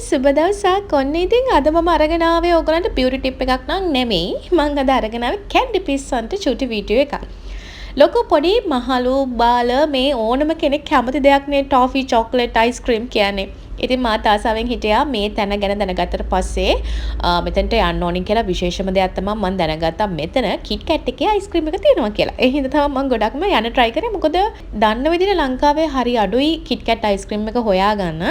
සුබ දවසක්. ඔන්න ඉතින් අද මම අරගෙන ආවේ ඔයගලන්ට බියුටි ටිප් එකක් නම් නෙමෙයි. මම අද අරගෙන ආවේ කැන්ඩි පිස්සන්ට චුටි වීඩියෝ එකක්. ලොකු පොඩි මහලු බාල මේ ඕනම කෙනෙක් කැමති දෙයක් නේ ටොෆි චොක්ලට් අයිස්ක්‍රීම් කියන්නේ. ඉතින් මාත් ආසාවෙන් හිටියා මේ තැන ගැන දැනගත්තට පස්සේ මෙතනට යන්න ඕනි කියලා විශේෂම දෙයක් තමයි මම දැනගත්තා මෙතන කිට් කැට් එකේ අයිස්ක්‍රීම් එක තියෙනවා කියලා. ඒ හින්දා තමයි මම ගොඩක්ම යන්න try කරේ. මොකද දන්න විදිහට ලංකාවේ හරි අඩුයි කිට් කැට් අයිස්ක්‍රීම් එක හොයාගන්න.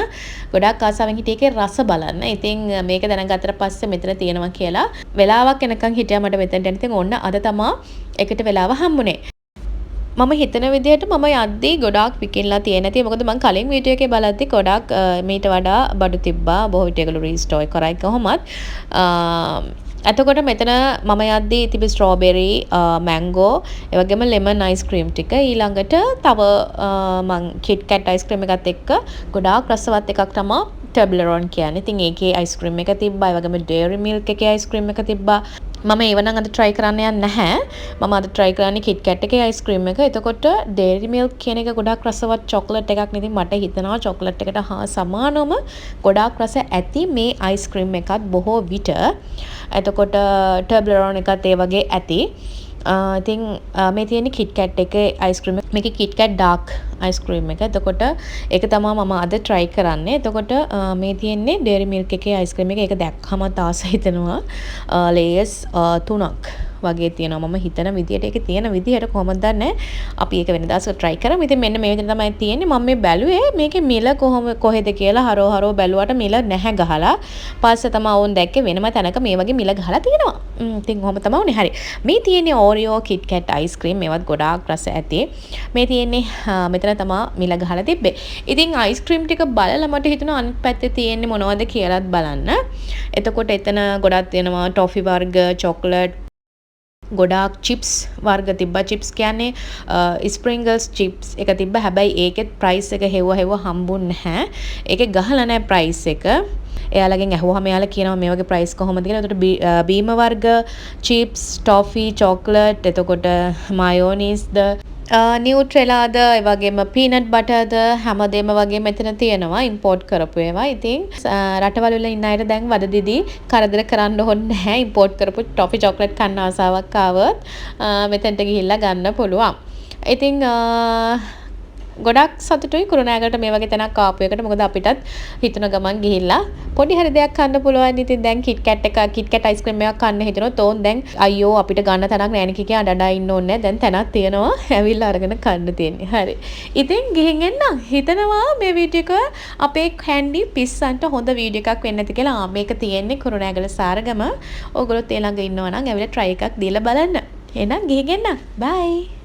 ගොඩක් ආසාවෙන් හිටියේ ඒකේ රස බලන්න. ඉතින් මේක දැනගත්තට පස්සේ මෙතන තියෙනවා කියලා වෙලාවක් එනකන් හිටියා මට මෙතනට එන්න. ඉතින් ඔන්න අද තමයි එකට වෙලාව හම්බුනේ. මම හිතන විදිහට මම යද්දී ගොඩාක් විකිනලා තියෙන නැති මොකද මම කලින් වීඩියෝ එකේ බලද්දී ගොඩාක් මීට වඩා බඩු තිබ්බා බොහෝ විට ඒගොල්ලෝ රීස්ටෝර් කරයි කොහොමත් එතකොට මෙතන මම යද්දී තිබි ස්ට්‍රෝබෙරි මැංගෝ ඒ වගේම ලෙමන් අයිස්ක්‍රීම් ටික ඊළඟට තව මං කිට් කැට් අයිස්ක්‍රීම් එකත් එක්ක ගොඩාක් රසවත් එකක් තමයි ටොබ්ලරොන් කියන්නේ. ඉතින් ඒකේ අයිස්ක්‍රීම් එක තිබ්බා. ඒ වගේම ඩේරි මිල්ක් එකේ අයිස්ක්‍රීම් එක තිබ්බා. මම ඒව නම් අද try කරන්න යන්නේ නැහැ. මම අද try කරන්නේ කිට් කැට් එකේ අයිස්ක්‍රීම් එක. එතකොට ඩේරි මිල්ක් කියන එක ගොඩාක් රසවත් චොක්ලට් එකක් නේ. ඉතින් මට හිතෙනවා චොක්ලට් එකට හා සමානවම ගොඩාක් රස ඇති මේ අයිස්ක්‍රීම් එකත් බොහෝ විට. එතකොට ටොබ්ලරොන් එකත් ඒ වගේ ඇති. ඉතින් මේ තියෙන්නේ කිට් කැට් එකේ අයිස්ක්‍රීම් එක. මේකේ කිට් කැට් ඩාර්ක් අයිස්ක්‍රීම් එක. එතකොට ඒක තමයි මම අද try කරන්නේ. එතකොට මේ තියෙන්නේ ඩේරි මිල්ක් එකේ අයිස්ක්‍රීම් එක. ඒක දැක්කම තාස හිතෙනවා ලේයර්ස් 3ක් වගේ තියෙනවා. මම හිතන විදියට ඒකේ තියෙන විදියට කොහොමද දන්නේ අපි ඒක වෙනදාසක try කරමු. ඉතින් මෙන්න මේ විදිහට තමයි තියෙන්නේ. මම මේ බැලුවේ මේකේ මිල කොහෙද කියලා හරෝ බැලුවට මිල නැහැ ගහලා. පස්සේ තමයි ඕන් දැක්කේ වෙනම තැනක මේ වගේ මිල ගහලා තියෙනවා. ඉතින් කොහොම තමයි උනේ. හරි. මේ තියෙන්නේ Oreo Kit Kat අයිස්ක්‍රීම්. මේවත් ගොඩාක් රස ඇති. මේ තියෙන්නේ මෙතන තමයි මිල ගහලා තිබ්බේ. ඉතින් අයිස්ක්‍රීම් ටික බලලා මට හිතුණා අනිත් පැත්තේ තියෙන්නේ මොනවද කියලාත් බලන්න. එතකොට එතන ගොඩක් තියෙනවා ටොෆි වර්ග, චොක්ලට් ගොඩාක් චිප්ස් වර්ග තිබ්බා. චිප්ස් කියන්නේ ස්ප්‍රින්ගල්ස් චිප්ස් එක තිබ්බා. හැබැයි ඒකෙත් ප්‍රයිස් එක හෙව්ව හම්බුන්නේ නැහැ. ඒකේ ගහලා නැහැ ප්‍රයිස් එක. එයාලගෙන් ඇහුවාම එයාලා කියනවා මේ වගේ ප්‍රයිස් කොහොමද කියලා. එතකොට බීම වර්ග චිප්ස්, ටොෆි, චොක්ලට්, එතකොට මයෝනීස්ද, නියුට්‍රෙලාද, ඒ වගේම පීනට් බටර්ද හැමදේම වගේ මෙතන තියෙනවා ඉම්පෝර්ට් කරපු ඒවා. ඉතින් රටවල වල ඉන්න අයට දැන් වදදිදී කරදර කරන්න ඕනේ නැහැ. ඉම්පෝර්ට් කරපු ටොෆි චොක්ලට් කන්න ආසාවක් ආවොත් මෙතනට ගිහිල්ලා ගන්න පුළුවන්. ඉතින් ගොඩක් සතුටුයි කුරුණෑගලට මේ වගේ තැනක් ආපු එකට. මොකද අපිටත් හිතන ගමන් ගිහිල්ලා පොඩි හරි දෙයක් කන්න පුළුවන්. ඉතින් දැන් කිට් කැට් අයිස්ක්‍රීම් එකක් කන්න හිතනවා. තෝන් දැන් අයියෝ අපිට ගන්න තැනක් නැහැ නේ කියා අඬා ඉන්න ඕනේ. දැන් තැනක් තියෙනවා. ඇවිල්ලා අරගෙන කන්න තියෙන්නේ. හරි. ඉතින් ගිහින් එන්න හිතනවා මේ වීඩියෝ එක අපේ කැන්ඩි පිස්සන්ට හොඳ වීඩියෝ එකක් වෙන්න ඇති කියලා. මේක තියෙන්නේ කුරුණෑගල සාරගම. ඕගොල්ලොත් ඒ ළඟ ඉන්නවා නම් ඇවිල්ලා try එකක් දීලා බලන්න. එහෙනම් ගිහින් එන්න. bye.